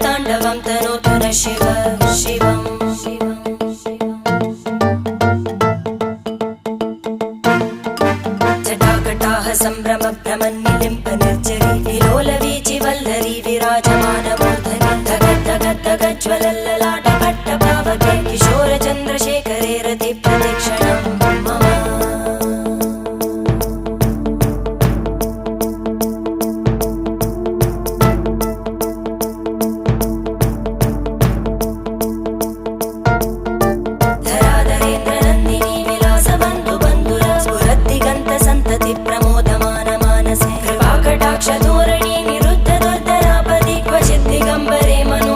ताण्डवं तनोतु न शिव शिवम् जटाकटाः सम्भ्रम भ्रमन्निलिम्प निर्जरी विलोलवीचि वल्लरी विराजमानमूर्धनि धगज्ज्वलल्ललाटपट्टपावके किशोरचन्द्रशेखरे रति प्रतीक्षणं मम प्रमोदमान मानसे कृपाकटाक्षधोरणी निरुद्ध दुर्धरापदि क्वचित् दिगम्बरे मनो